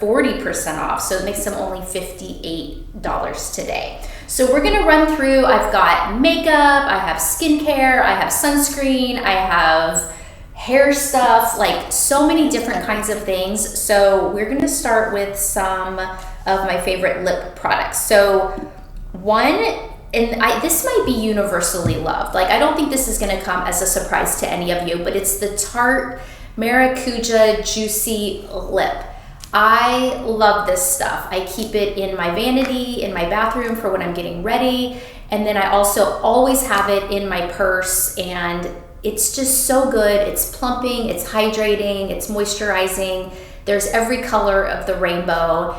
40% off. So it makes them only $58 today. So we're gonna run through, I've got makeup, I have skincare, I have sunscreen, I have hair stuff, like so many different kinds of things. So we're gonna start with some of my favorite lip products. So one, this might be universally loved. Like, I don't think this is gonna come as a surprise to any of you, but it's the Tarte Maracuja Juicy Lip. I love this stuff. I keep it in my vanity, in my bathroom for when I'm getting ready. And then I also always have it in my purse, and it's just so good. It's plumping, it's hydrating, it's moisturizing. There's every color of the rainbow,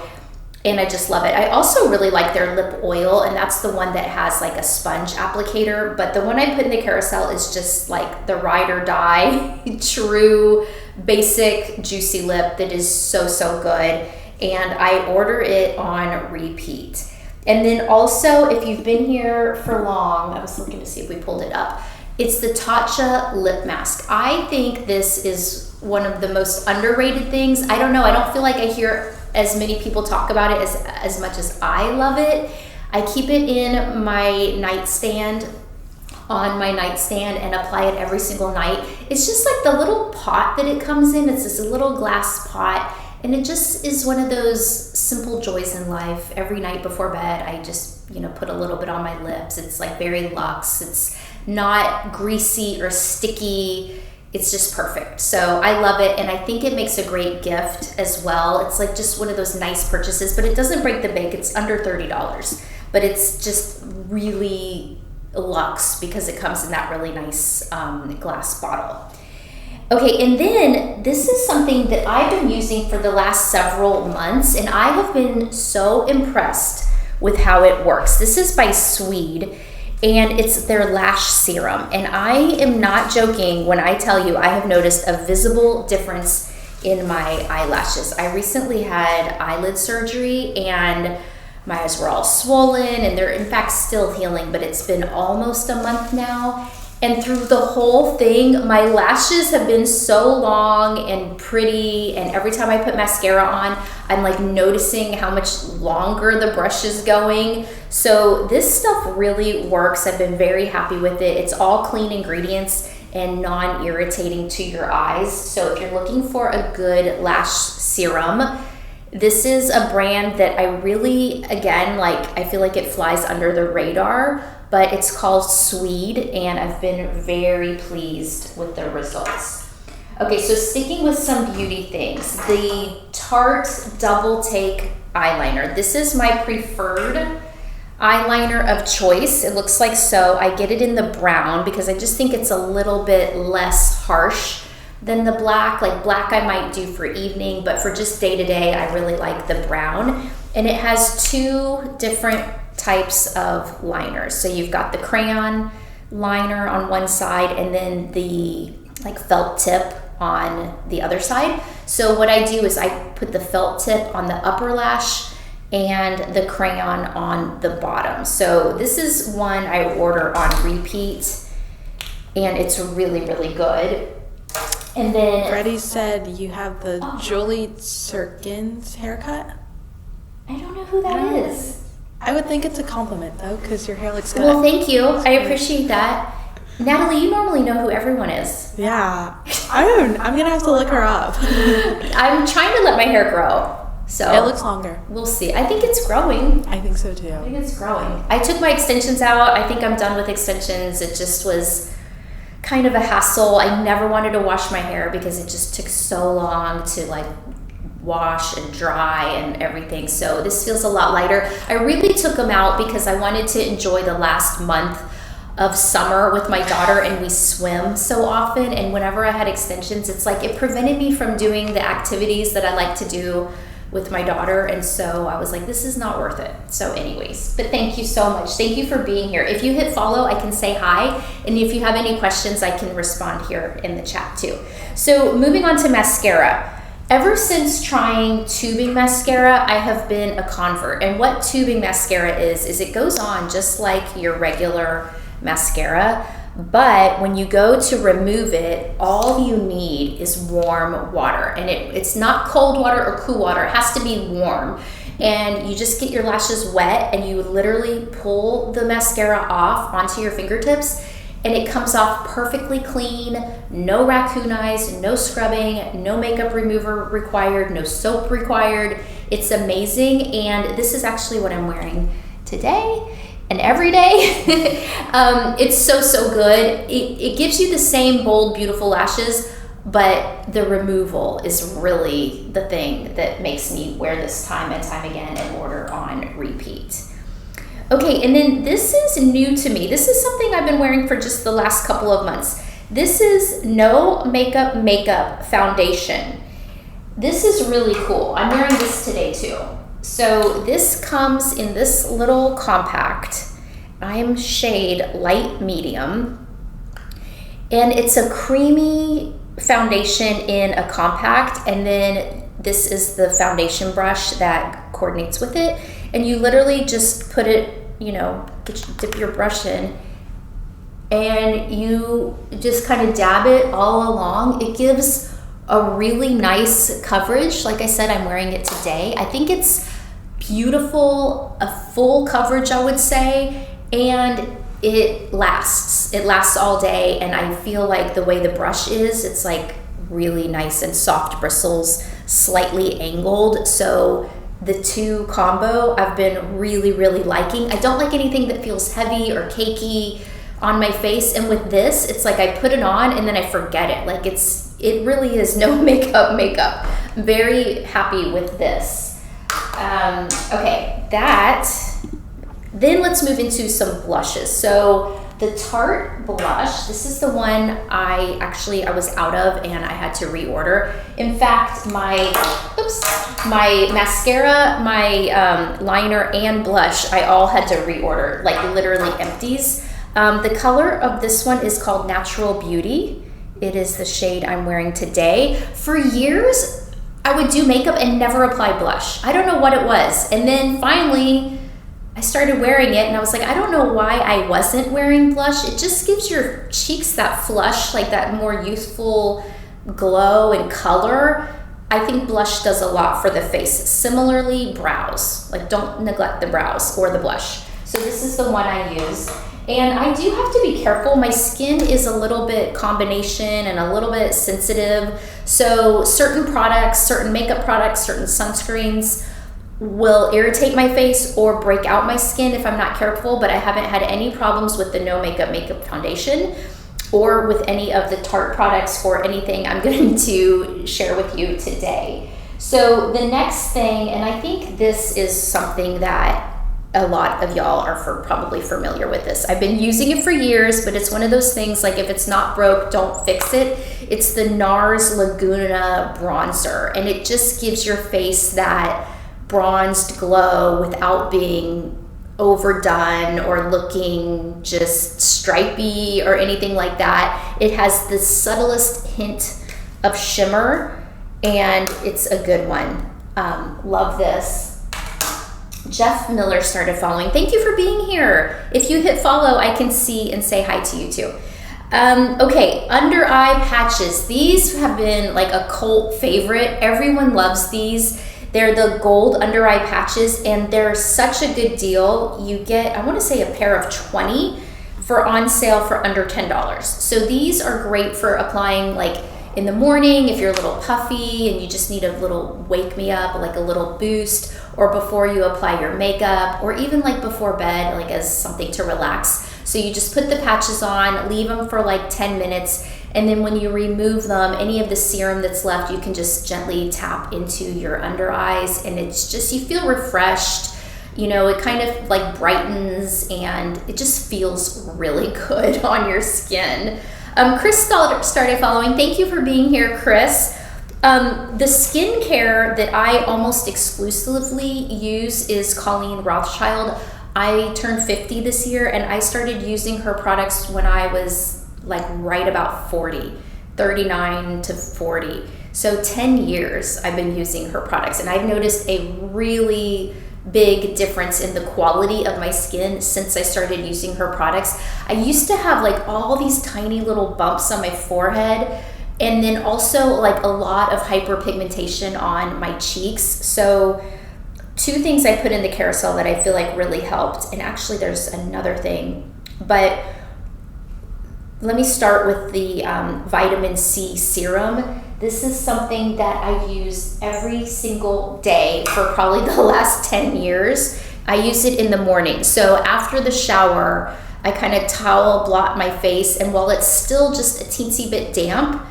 and I just love it. I also really like their lip oil, and that's the one that has like a sponge applicator, but the one I put in the carousel is just like the ride or die, true, basic, juicy lip that is so, so good, and I order it on repeat. And then also, if you've been here for long, I was looking to see if we pulled it up, it's the Tatcha lip mask. I think this is one of the most underrated things. I don't know, I don't feel like I hear as many people talk about it as much as I love it. I keep it in my nightstand, on my nightstand, and apply it every single night. It's just like the little pot that it comes in. It's this little glass pot, and it just is one of those simple joys in life. Every night before bed, I just, put a little bit on my lips. It's like very luxe. It's not greasy or sticky. It's just perfect. So I love it, and I think it makes a great gift as well. It's like just one of those nice purchases, but it doesn't break the bank. It's under $30, but it's just really luxe because it comes in that really nice glass bottle. Okay, and then this is something that I've been using for the last several months, and I have been so impressed with how it works. This is by Swede, and it's their lash serum. And I am not joking when I tell you I have noticed a visible difference in my eyelashes. I recently had eyelid surgery, and my eyes were all swollen, and they're in fact still healing, but it's been almost a month now. And through the whole thing, my lashes have been so long and pretty, and every time I put mascara on, I'm like noticing how much longer the brush is going. So this stuff really works. I've been very happy with it. It's all clean ingredients and non-irritating to your eyes. So if you're looking for a good lash serum, this is a brand that I really, again, I feel like it flies under the radar, but it's called Swede, and I've been very pleased with the results. Okay, so sticking with some beauty things, the Tarte Double Take Eyeliner. This is my preferred eyeliner of choice. It looks like so. I get it in the brown because I just think it's a little bit less harsh than the black. Like black I might do for evening, but for just day-to-day, I really like the brown. And it has two different types of liners. So you've got the crayon liner on one side, and then the felt tip on the other side. So what I do is I put the felt tip on the upper lash and the crayon on the bottom. So this is one I order on repeat, and it's really, really good. And then Freddie said you have the Julie Sirkins haircut. I don't know who that is. I would think it's a compliment though, because your hair looks good. Well, thank you. I appreciate that. Natalie, you normally know who everyone is. Yeah. I'm gonna have to look her up. I'm trying to let my hair grow. So it looks longer. We'll see. I think it's growing. I think so too. I think it's growing. I took my extensions out. I think I'm done with extensions. It just was kind of a hassle. I never wanted to wash my hair because it just took so long to wash and dry and everything. So this feels a lot lighter. I really took them out because I wanted to enjoy the last month of summer with my daughter, and we swim so often, and whenever I had extensions, it's like it prevented me from doing the activities that I like to do with my daughter, and so I was like, this is not worth it. So anyways, but thank you so much. Thank you for being here. If you hit follow, I can say hi, and if you have any questions, I can respond here in the chat too. So moving on to mascara. Ever since trying tubing mascara, I have been a convert. And what tubing mascara is it goes on just like your regular mascara, But when you go to remove it, all you need is warm water. And it's not cold water or cool water, it has to be warm. And you just get your lashes wet and you literally pull the mascara off onto your fingertips, and it comes off perfectly clean, no raccoon eyes, no scrubbing, no makeup remover required, no soap required. It's amazing, and this is actually what I'm wearing today and every day. It's so good. It gives you the same bold, beautiful lashes, but the removal is really the thing that makes me wear this time and time again and order on repeat. Okay, and then this is new to me. This is something I've been wearing for just the last couple of months. This is No Makeup Foundation. This is really cool. I'm wearing this today too. So this comes in this little compact. I'm shade light medium. And it's a creamy foundation in a compact, and then this is the foundation brush that coordinates with it. And you literally just put it, dip your brush in, and you just kind of dab it all along. It gives a really nice coverage. Like I said, I'm wearing it today. I think it's beautiful, a full coverage, I would say, and it lasts. It lasts all day, and I feel like the way the brush is, it's like really nice and soft bristles, slightly angled. So the two combo I've been really liking. I don't like anything that feels heavy or cakey on my face, and with this, it's like I put it on and then I forget it. Like it really is no makeup. I'm very happy with this. Okay, then let's move into some blushes. So the Tarte blush, this is the one I was out of and I had to reorder. In fact, my mascara, my liner, and blush, I all had to reorder, like literally empties. The color of this one is called Natural Beauty. It is the shade I'm wearing today. For years, I would do makeup and never apply blush. I don't know what it was. And then finally, I started wearing it and I was like, I don't know why I wasn't wearing blush. It just gives your cheeks that flush, like that more youthful glow and color. I think blush does a lot for the face. Similarly, brows. Like, don't neglect the brows or the blush. So this is the one I use. And I do have to be careful. My skin is a little bit combination and a little bit sensitive. So certain products, certain makeup products, certain sunscreens will irritate my face or break out my skin if I'm not careful, but I haven't had any problems with the No Makeup Foundation or with any of the Tarte products or anything I'm going to share with you today. So the next thing, and I think this is something that a lot of y'all are probably familiar with this. I've been using it for years, but it's one of those things like if it's not broke, don't fix it. It's the NARS Laguna bronzer, and it just gives your face that bronzed glow without being overdone or looking just stripy or anything like that. It has the subtlest hint of shimmer, and it's a good one. Love this. Jeff Miller started following. Thank you for being here. If you hit follow, I can see and say hi to you too. Okay, under eye patches. These have been like a cult favorite. Everyone loves these. They're the gold under eye patches, and they're such a good deal. You get, I want to say, a pair of 20 for on sale for under $10. So these are great for applying like in the morning if you're a little puffy and you just need a little wake me up, like a little boost, or before you apply your makeup, or even like before bed, like as something to relax. So you just put the patches on, leave them for like 10 minutes, and then when you remove them, any of the serum that's left, you can just gently tap into your under eyes, and it's just, you feel refreshed. You know, it kind of like brightens and it just feels really good on your skin. Chris started following. Thank you for being here, Chris. The skincare that I almost exclusively use is Colleen Rothschild. I turned 50 this year, and I started using her products when I was like right about 40, 39 to 40. So 10 years I've been using her products, and I've noticed a really big difference in the quality of my skin since I started using her products. I used to have like all these tiny little bumps on my forehead, and then also like a lot of hyperpigmentation on my cheeks. So 2 things I put in the carousel that I feel like really helped, and actually there's another thing, but let me start with the vitamin C serum. This is something that I use every single day for probably the last 10 years. I use it in the morning. So after the shower, I kind of towel blot my face, and while it's still just a teensy bit damp,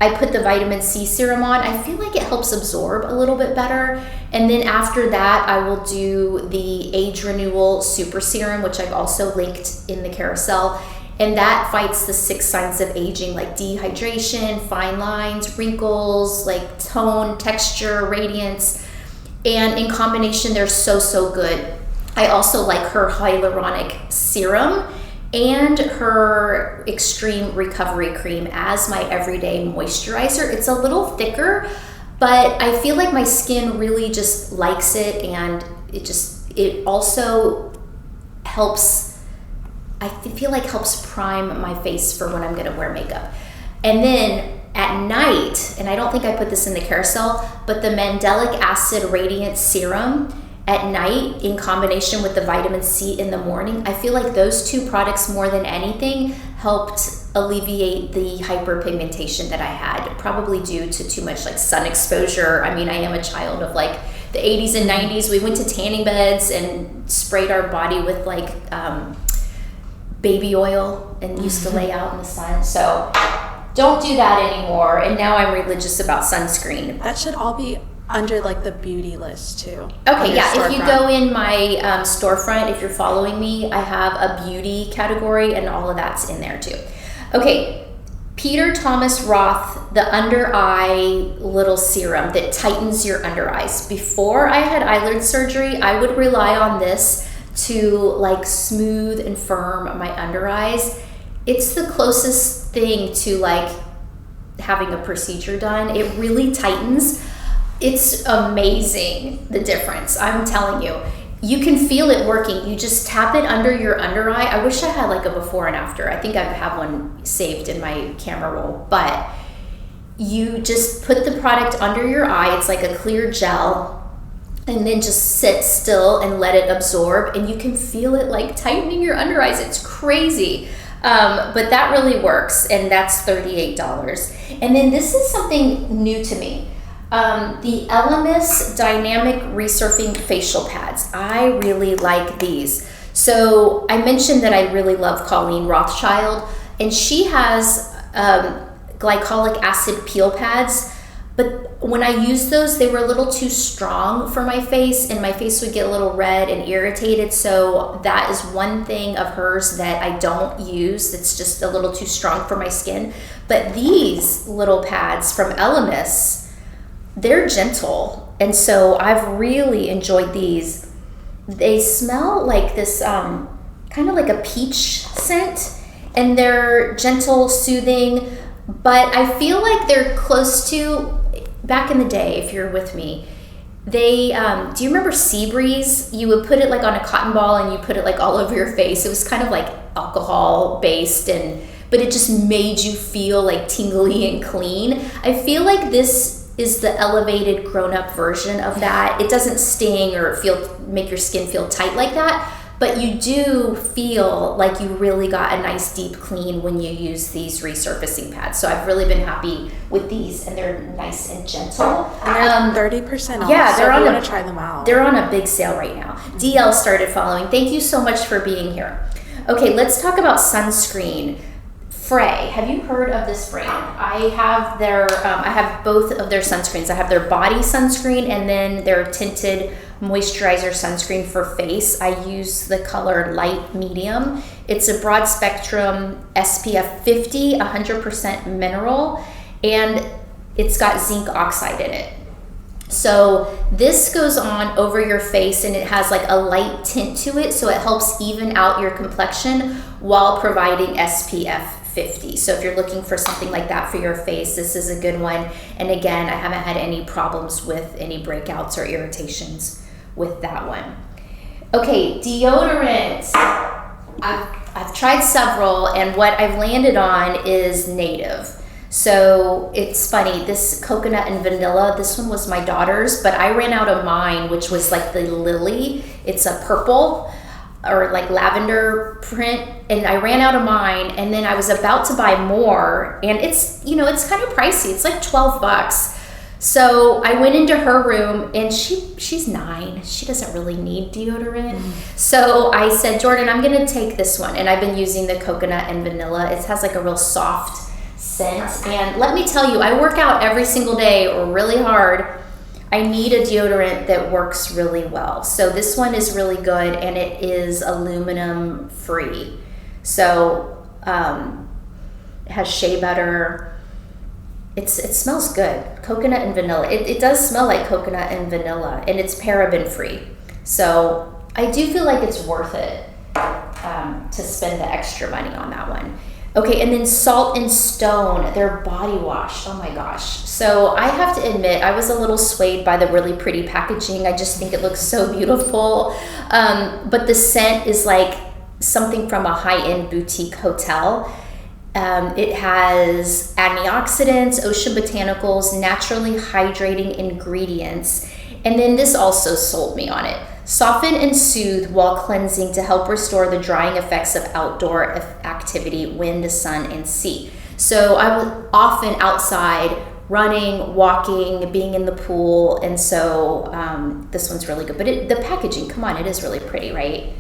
I put the vitamin C serum on. I feel like it helps absorb a little bit better. And then after that, I will do the Age Renewal Super Serum, which I've also linked in the carousel. And that fights the 6 signs of aging, like dehydration, fine lines, wrinkles, like tone, texture, radiance. And in combination, they're so good. I also like her hyaluronic serum and her extreme recovery cream as my everyday moisturizer. It's a little thicker, but I feel like my skin really just likes it, and it also helps, I feel like helps prime my face for when I'm gonna wear makeup. And then at night, and I don't think I put this in the carousel, but the Mandelic Acid Radiant Serum at night in combination with the vitamin C in the morning, I feel like those 2 products more than anything helped alleviate the hyperpigmentation that I had, probably due to too much like sun exposure. I mean, I am a child of like the 80s and 90s. We went to tanning beds and sprayed our body with like baby oil and used to lay out in the sun. So don't do that anymore. And now I'm religious about sunscreen. That should all be under like the beauty list too. Okay, yeah, if you go in my storefront, if you're following me, I have a beauty category and all of that's in there too. Okay, Peter Thomas Roth, the under eye little serum that tightens your under eyes. Before I had eyelid surgery, I would rely on this to like smooth and firm my under eyes. It's the closest thing to like having a procedure done. It really tightens. It's amazing, the difference. I'm telling you. You can feel it working. You just tap it under your under eye. I wish I had like a before and after. I think I have one saved in my camera roll. But you just put the product under your eye. It's like a clear gel. And then just sit still and let it absorb. And you can feel it like tightening your under eyes. It's crazy. But that really works. And that's $38. And then this is something new to me. The Elemis Dynamic Resurfing Facial Pads. I really like these. So I mentioned that I really love Colleen Rothschild, and she has glycolic acid peel pads, but when I used those, they were a little too strong for my face, and my face would get a little red and irritated. So that is one thing of hers that I don't use. It's just a little too strong for my skin. But these little pads from Elemis, they're gentle, and so I've really enjoyed these. They smell like this kind of like a peach scent, and they're gentle, soothing, but I feel like they're close to, back in the day, if you're with me, they do you remember Sea Breeze? You would put it like on a cotton ball and you put it like all over your face. It was kind of like alcohol based, but it just made you feel like tingly and clean. I feel like this is the elevated grown-up version of that. It doesn't sting or make your skin feel tight like that, but you do feel like you really got a nice deep clean when you use these resurfacing pads. So I've really been happy with these, and they're nice and gentle. And they're 30% off. Yeah, they're want to try them out. They're on a big sale right now. DL started following. Thank you so much for being here. Okay, let's talk about sunscreen. Frey, have you heard of this brand? I have both of their sunscreens. I have their body sunscreen and then their tinted moisturizer sunscreen for face. I use the color light medium. It's a broad spectrum SPF 50, 100% mineral, and it's got zinc oxide in it. So this goes on over your face, and it has like a light tint to it, so it helps even out your complexion while providing SPF 50. So if you're looking for something like that for your face, this is a good one. And again, I haven't had any problems with any breakouts or irritations with that one. Okay, deodorant. I've tried several, and what I've landed on is Native. So it's funny, this coconut and vanilla, this one was my daughter's, but I ran out of mine, which was like the lily. It's a purple or like lavender print, and I ran out of mine, and then I was about to buy more, and it's, you know, it's kind of pricey. It's like $12. So I went into her room, and she's 9. She doesn't really need deodorant. So I said, Jordan, I'm gonna take this one, and I've been using the coconut and vanilla. It has like a real soft scent, and let me tell you, I work out every single day or really hard. I need a deodorant that works really well. So this one is really good, and it is aluminum free. So it has shea butter. It smells good, coconut and vanilla. It does smell like coconut and vanilla, and it's paraben free. So I do feel like it's worth it to spend the extra money on that one. Okay, and then Salt and Stone, their body wash. Oh my gosh. So I have to admit, I was a little swayed by the really pretty packaging. I just think it looks so beautiful. But the scent is like something from a high-end boutique hotel. It has antioxidants, ocean botanicals, naturally hydrating ingredients. And then this also sold me on it. Soften and soothe while cleansing to help restore the drying effects of outdoor activity, wind, sun, and sea. So I was often outside running, walking, being in the pool, and so this one's really good. But the packaging, come on, it is really pretty, right?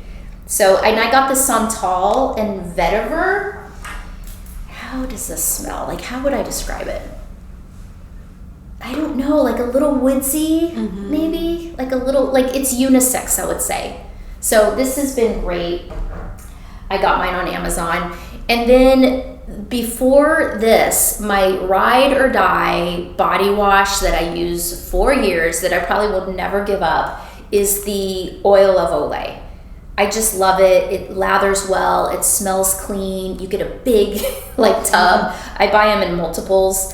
So, and I got the Santal and Vetiver. How does this smell? Like, how would I describe it? I don't know, like a little woodsy, maybe? Like a little, like it's unisex, I would say. So this has been great. I got mine on Amazon. And then before this, my ride or die body wash that I use for years, that I probably will never give up, is the oil of Olay. I just love it. It lathers well. It smells clean. You get a big like tub. I buy them in multiples.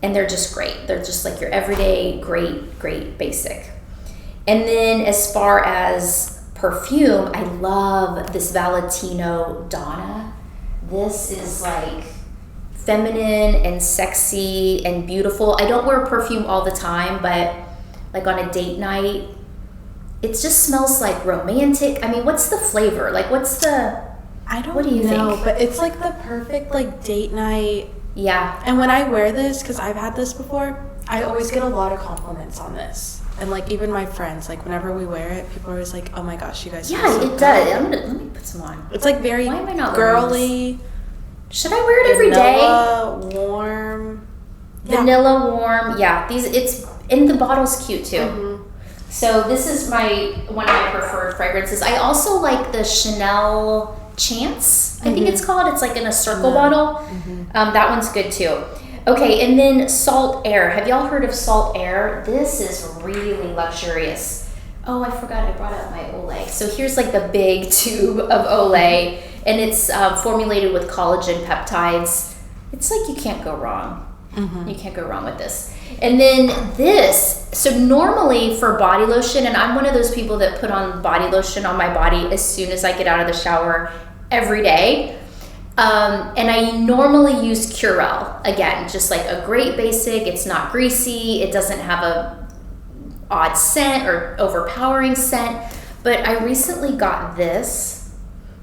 And they're just great. They're just like your everyday, great basic. And then as far as perfume, I love this Valentino Donna. This is like feminine and sexy and beautiful. I don't wear perfume all the time, but like on a date night, it just smells like romantic. I mean, what's the flavor? Like, what's the... I don't what do you know, think? But it's like the perfect like date night. Yeah. And when I wear this, because I've had this before, I always get a lot of compliments on this. And like even my friends, like whenever we wear it, people are always like, "Oh my gosh, you guys!" Yeah, smell so it does. good." Let me put some on. It's like very Why am I not wearing girly. Should I wear it every day? Vanilla, warm. Vanilla warm. Yeah, it's and the bottle's cute too. So this is one of my preferred fragrances. I also like the Chanel Chance, I think it's called. It's like in a circle bottle. That one's good too. Okay, and then Salt Air. Have y'all heard of Salt Air? This is really luxurious. Oh, I forgot I brought out my Olay. So here's like the big tube of Olay, and it's formulated with collagen peptides. It's like you can't go wrong. You can't go wrong with this. And then this, so normally for body lotion, and I'm one of those people that put on body lotion on my body as soon as I get out of the shower every day. And I normally use Curel. Again, just like a great basic. It's not greasy. It doesn't have a odd scent or overpowering scent. But I recently got this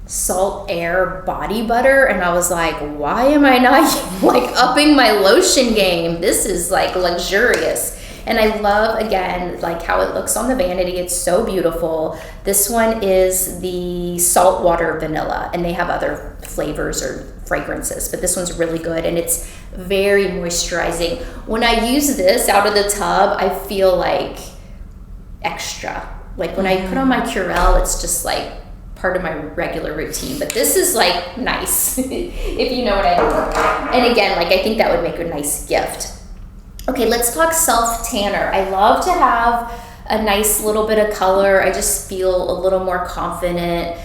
Salt Air body butter, and I was like, why am I not like upping my lotion game? This is like luxurious. And I love, again, like how it looks on the vanity. It's so beautiful. This one is the saltwater vanilla, and they have other flavors or fragrances, but this one's really good, and it's very moisturizing. When I use this out of the tub, I feel like extra. Like when I put on my Curel, it's just like part of my regular routine, but this is like nice, if you know what I mean. And again, like I think that would make a nice gift. Okay, let's talk self-tanner. I love to have a nice little bit of color. I just feel a little more confident.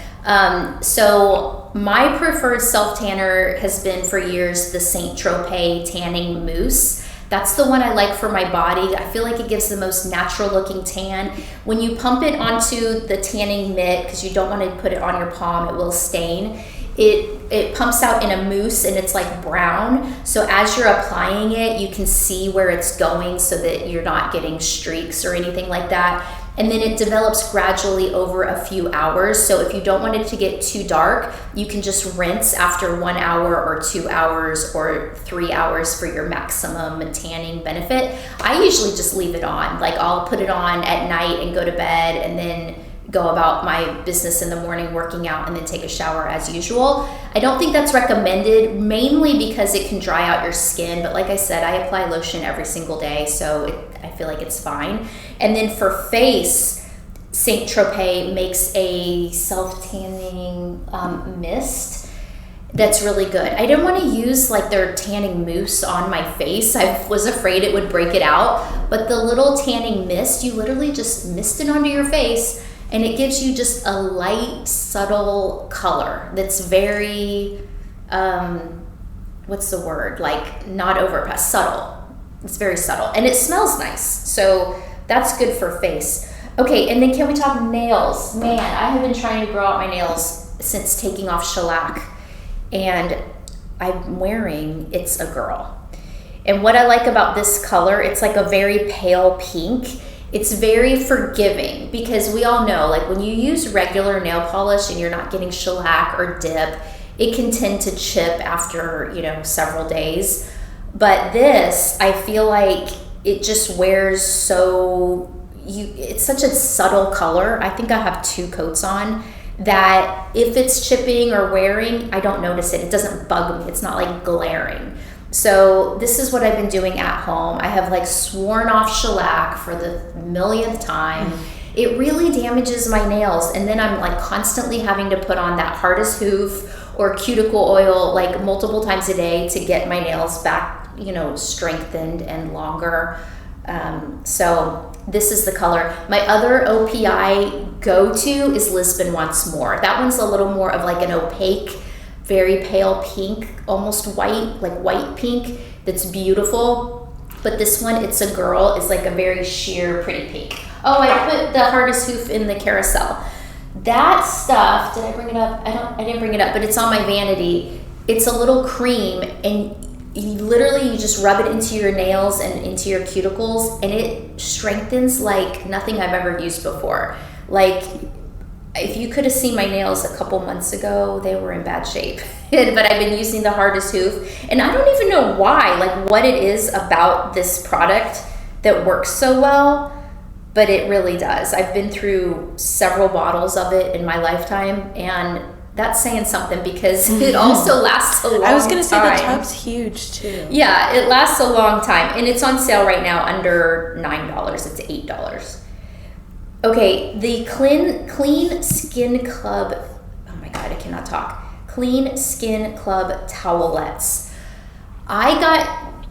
So my preferred self-tanner has been for years the Saint Tropez tanning mousse. That's the one I like for my body. I feel like it gives the most natural looking tan. When you pump it onto the tanning mitt, because you don't want to put it on your palm, it will stain. It pumps out in a mousse and it's like brown. So as you're applying it, you can see where it's going so that you're not getting streaks or anything like that. And then it develops gradually over a few hours. So if you don't want it to get too dark, you can just rinse after 1 hour or 2 hours or 3 hours for your maximum tanning benefit. I usually just leave it on. Like I'll put it on at night and go to bed and then go about my business in the morning, working out, and then take a shower as usual. I don't think that's recommended, mainly because it can dry out your skin. But like I said, I apply lotion every single day, so I feel like it's fine. And then for face, Saint Tropez makes a self-tanning mist that's really good. I didn't want to use like their tanning mousse on my face. I was afraid it would break it out. But the little tanning mist, you literally just mist it onto your face, and it gives you just a light, subtle color that's very, what's the word? Like not overpressed, subtle. It's very subtle. And it smells nice. So that's good for face. Okay, and then can we talk nails? Man, I have been trying to grow out my nails since taking off shellac. And I'm wearing It's a Girl. And what I like about this color, it's like a very pale pink. It's very forgiving because we all know, like when you use regular nail polish and you're not getting shellac or dip, it can tend to chip after, several days. But this, I feel like it just wears it's such a subtle color. I think I have 2 coats on that if it's chipping or wearing, I don't notice it. It doesn't bug me. It's not like glaring. So this is what I've been doing at home. I have like sworn off shellac for the millionth time. It really damages my nails. And then I'm like constantly having to put on that hardest hoof or cuticle oil like multiple times a day to get my nails back, strengthened and longer. So this is the color. My other OPI go-to is Lisbon Once More. That one's a little more of like an opaque, very pale pink, almost white, like white pink, that's beautiful. But this one, It's a Girl, is like a very sheer, pretty pink. Oh, I put the hardest hoof in the carousel. That stuff, did I bring it up? I didn't bring it up, but it's on my vanity. It's a little cream, and you just rub it into your nails and into your cuticles, and it strengthens like nothing I've ever used before. Like, if you could have seen my nails a couple months ago, they were in bad shape. But I've been using the hardest hoof, and I don't even know why, like what it is about this product that works so well, but it really does. I've been through several bottles of it in my lifetime, and that's saying something because it also lasts a long time. I was going to say the tub's huge too. Yeah, it lasts a long time, and it's on sale right now under $9. It's $8. Okay, the Clean Skin Club, oh my God, I cannot talk. Clean Skin Club towelettes. I got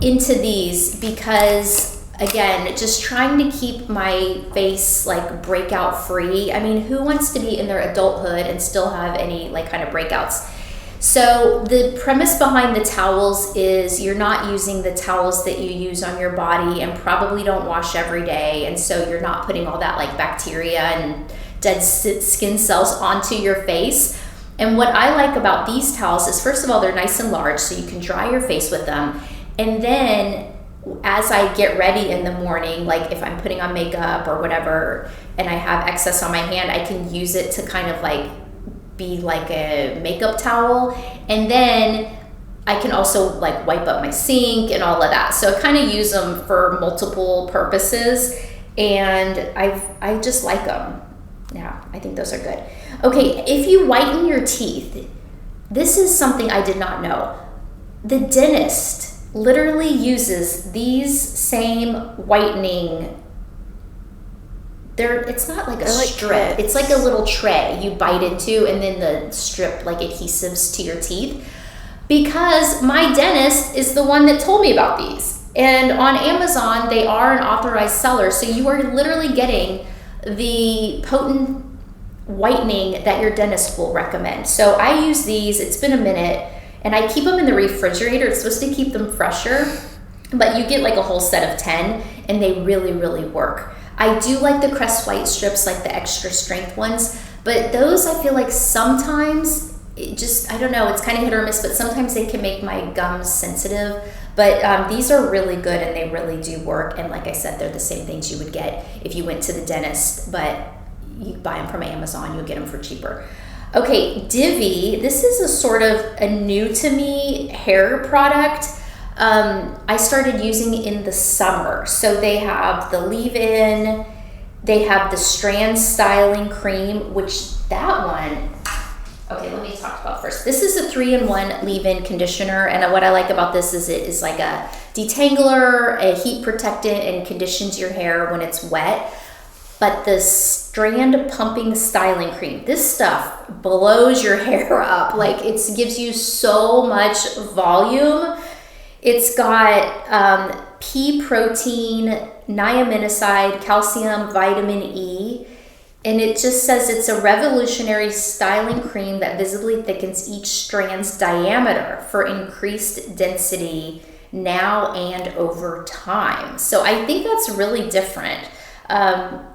into these because, again, just trying to keep my face like breakout free. I mean, who wants to be in their adulthood and still have any like kind of breakouts? So the premise behind the towels is you're not using the towels that you use on your body and probably don't wash every day. And so you're not putting all that like bacteria and dead skin cells onto your face. And what I like about these towels is, first of all, they're nice and large, so you can dry your face with them. And then as I get ready in the morning, like if I'm putting on makeup or whatever, and I have excess on my hand, I can use it to kind of like be like a makeup towel. And then I can also like wipe up my sink and all of that. So I kind of use them for multiple purposes, and I just like them. Yeah, I think those are good. Okay, if you whiten your teeth, this is something I did not know. The dentist literally uses these same whitening. It's not like a strip. It's like a little tray you bite into, and then the strip like adhesives to your teeth. Because my dentist is the one that told me about these. And on Amazon, they are an authorized seller. So you are literally getting the potent whitening that your dentist will recommend. So I use these. It's been a minute, and I keep them in the refrigerator. It's supposed to keep them fresher. but you get like a whole set of 10 and they really, really work. I do like the Crest White strips, like the extra strength ones, but those I feel like sometimes it just, I don't know, it's kind of hit or miss, but sometimes they can make my gums sensitive. But these are really good and they really do work. And like I said, they're the same things you would get if you went to the dentist, but you buy them from Amazon, you'll get them for cheaper. Okay, Divi, this is a sort of a new to me hair product. I started using in the summer. So they have the leave-in, they have the strand styling cream, which that one, okay, let me talk about first. This is a 3-in-1 leave-in conditioner, and what I like about this is it is like a detangler, a heat protectant, and conditions your hair when it's wet. But the strand pumping styling cream, this stuff blows your hair up. Like it gives you so much volume. It's got pea protein, niacinamide, calcium, vitamin E, and it just says it's a revolutionary styling cream that visibly thickens each strand's diameter for increased density now and over time. So I think that's really different.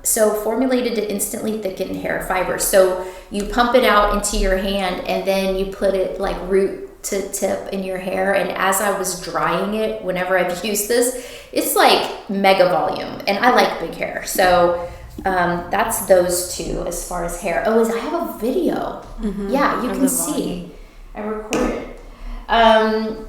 So formulated to instantly thicken hair fibers. So you pump it out into your hand and then you put it like root to tip in your hair. And as I was drying it, whenever I've used this, it's like mega volume, and I like big hair. So that's those two as far as hair. Oh, I have a video. Yeah, you can see. I recorded. And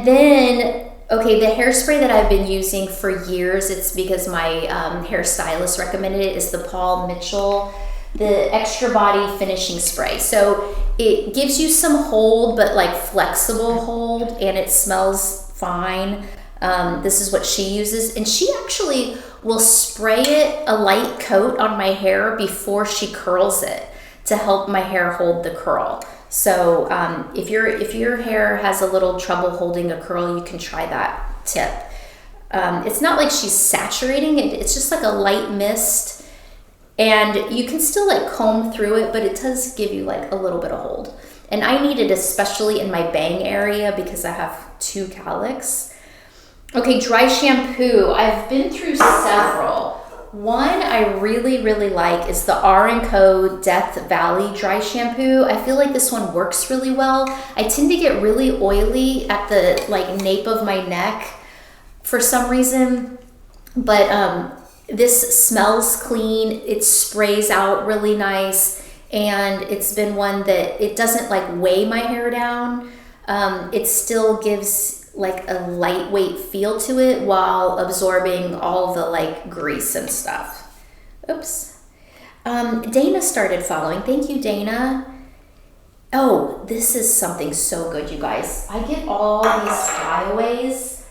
then, okay, the hairspray that I've been using for years, it's because my hairstylist recommended it, is the Paul Mitchell, the Extra Body Finishing Spray. So it gives you some hold, but like flexible hold, and it smells fine. This is what she uses, and she actually will spray it a light coat on my hair before she curls it to help my hair hold the curl. So if your hair has a little trouble holding a curl, you can try that tip. It's not like she's saturating it, it's just like a light mist, and you can still like comb through it, but it does give you like a little bit of hold. And I need it especially in my bang area because I have 2 cowlicks. Okay, dry shampoo. I've been through several. One I really, really like is the R&Co Death Valley Dry Shampoo. I feel like this one works really well. I tend to get really oily at the like nape of my neck for some reason, but this smells clean. It sprays out really nice, and it's been one that it doesn't like weigh my hair down. It still gives like a lightweight feel to it while absorbing all the like grease and stuff. Oops. Dana started following. Thank you, Dana. Oh, this is something so good, you guys. I get all these flyaways.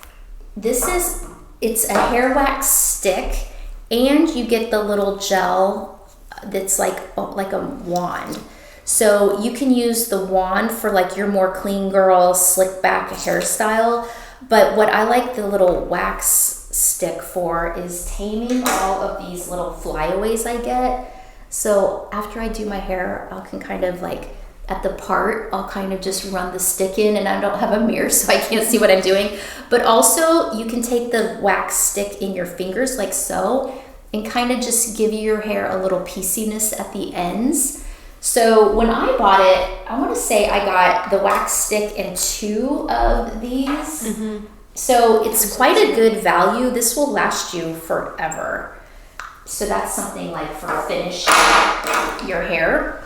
It's a hair wax stick, and you get the little gel that's like a wand. So you can use the wand for like your more clean girl, slick back hairstyle. But what I like the little wax stick for is taming all of these little flyaways I get. So after I do my hair, I can kind of like at the part, I'll kind of just run the stick in, and I don't have a mirror so I can't see what I'm doing. But also you can take the wax stick in your fingers like so and kind of just give your hair a little pieciness at the ends. So when I bought it, I want to say I got the wax stick and 2 of these. So it's quite a good value. This will last you forever. So that's something like for finishing your hair.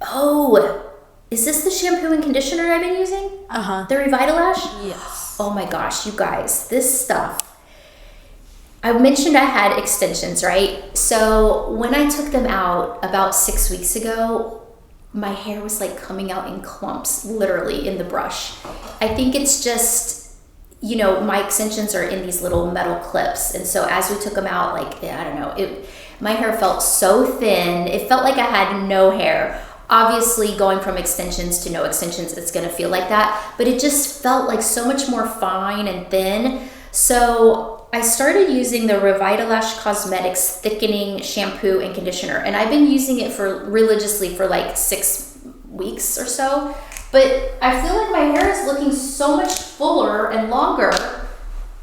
Oh, is this the shampoo and conditioner I've been using? The Revitalash? Yes. Oh my gosh, you guys, this stuff. I mentioned I had extensions, right? So when I took them out about 6 weeks ago, my hair was like coming out in clumps, literally in the brush. I think it's just, you know, my extensions are in these little metal clips. And so as we took them out, like, I don't know, my hair felt so thin. It felt like I had no hair. Obviously, going from extensions to no extensions, it's gonna feel like that. But it just felt like so much more fine and thin. So I started using the Revitalash Cosmetics Thickening Shampoo and Conditioner, and I've been using it religiously for like 6 weeks or so. but I feel like my hair is looking so much fuller and longer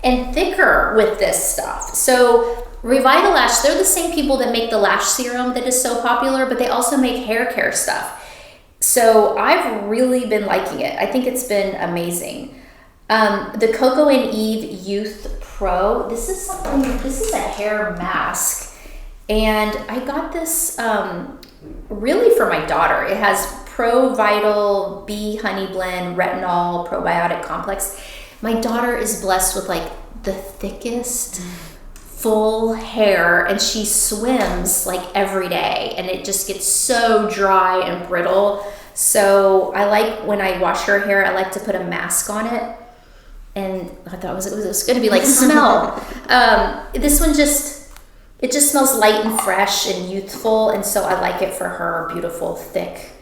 and thicker with this stuff. So Revitalash, they're the same people that make the lash serum that is so popular, but they also make hair care stuff. So I've really been liking it. I think it's been amazing. The Coco and Eve Youth Pro, this is a hair mask. And I got this really for my daughter. It has Pro Vital Bee Honey Blend Retinol Probiotic Complex. My daughter is blessed with like the thickest full hair, and she swims like every day, and it just gets so dry and brittle. So I like, when I wash her hair, I like to put a mask on it, and I thought it was going to be like smell. This one just smells light and fresh and youthful, and so I like it for her beautiful, thick,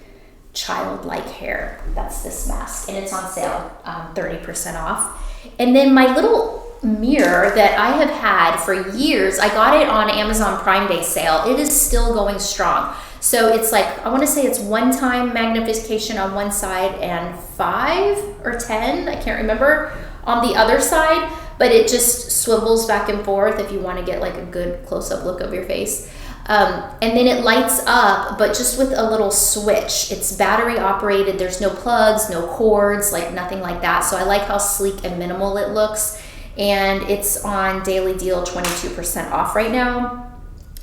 childlike hair. That's this mask, and it's on sale, 30% off. And then my little mirror that I have had for years, I got it on Amazon Prime Day sale. It is still going strong. So it's like, I want to say it's one-time magnification on one side and 5 or 10, I can't remember, on the other side, but it just swivels back and forth if you want to get like a good close-up look of your face. And then it lights up, but just with a little switch. It's battery operated. There's no plugs, no cords, like nothing like that. So I like how sleek and minimal it looks. And it's on daily deal, 22% off right now.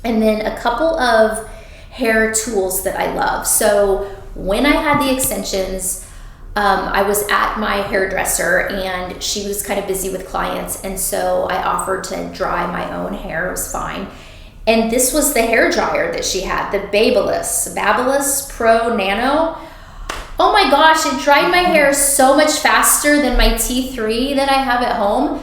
And then a couple of hair tools that I love. So when I had the extensions, I was at my hairdresser and she was kind of busy with clients. And so I offered to dry my own hair. It was fine. And this was the hair dryer that she had, the Babyliss Pro Nano. Oh my gosh, it dried my hair so much faster than my T3 that I have at home.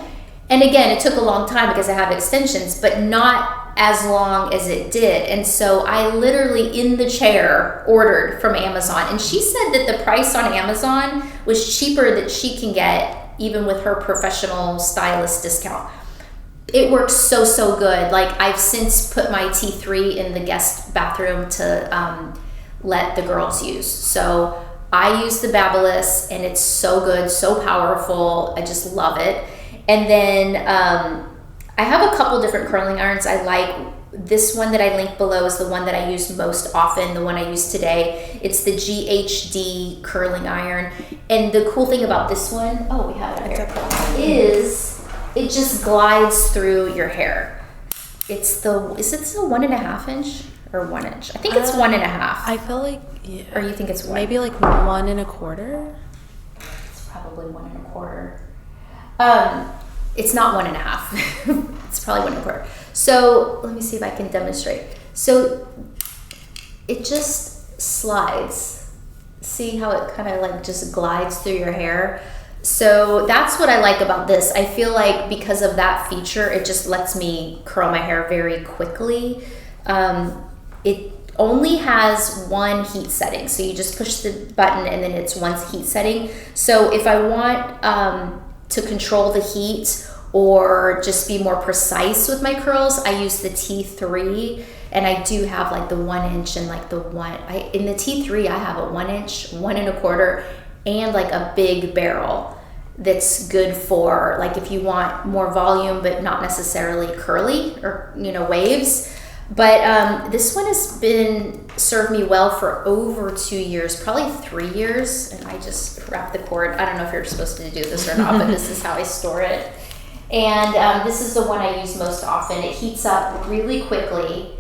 And again, it took a long time because I have extensions, but not as long as it did. And so I literally, in the chair, ordered from Amazon. And she said that the price on Amazon was cheaper than she can get even with her professional stylist discount. It works so good. Like, I've since put my T3 in the guest bathroom to let the girls use. So I use the Babyliss, and it's so good, so powerful. I just love it. And then I have a couple different curling irons I like. This one that I link below is the one that I use most often, the one I use today. It's the GHD curling iron. And the cool thing about this one, oh, we have it here, is it just glides through your hair. Is it the 1.5 inch or 1 inch? I think it's 1.5. I feel like, yeah. Or you think it's what? Maybe like 1.25. It's probably 1.25. It's not 1.5. It's probably 1.25. So let me see if I can demonstrate. So it just slides. See how it kind of like just glides through your hair? So that's what I like about this. I feel like because of that feature, it just lets me curl my hair very quickly. It only has one heat setting. So you just push the button and then it's one heat setting. So if I want to control the heat or just be more precise with my curls, I use the T3, and I do have like the 1 inch and like in the T3 I have a 1 inch, 1.25, and like a big barrel that's good for like if you want more volume but not necessarily curly or waves. But this one has been served me well for over 2 years, probably 3 years. And I just wrap the cord. I don't know if you're supposed to do this or not, but this is how I store it. And this is the one I use most often. It heats up really quickly.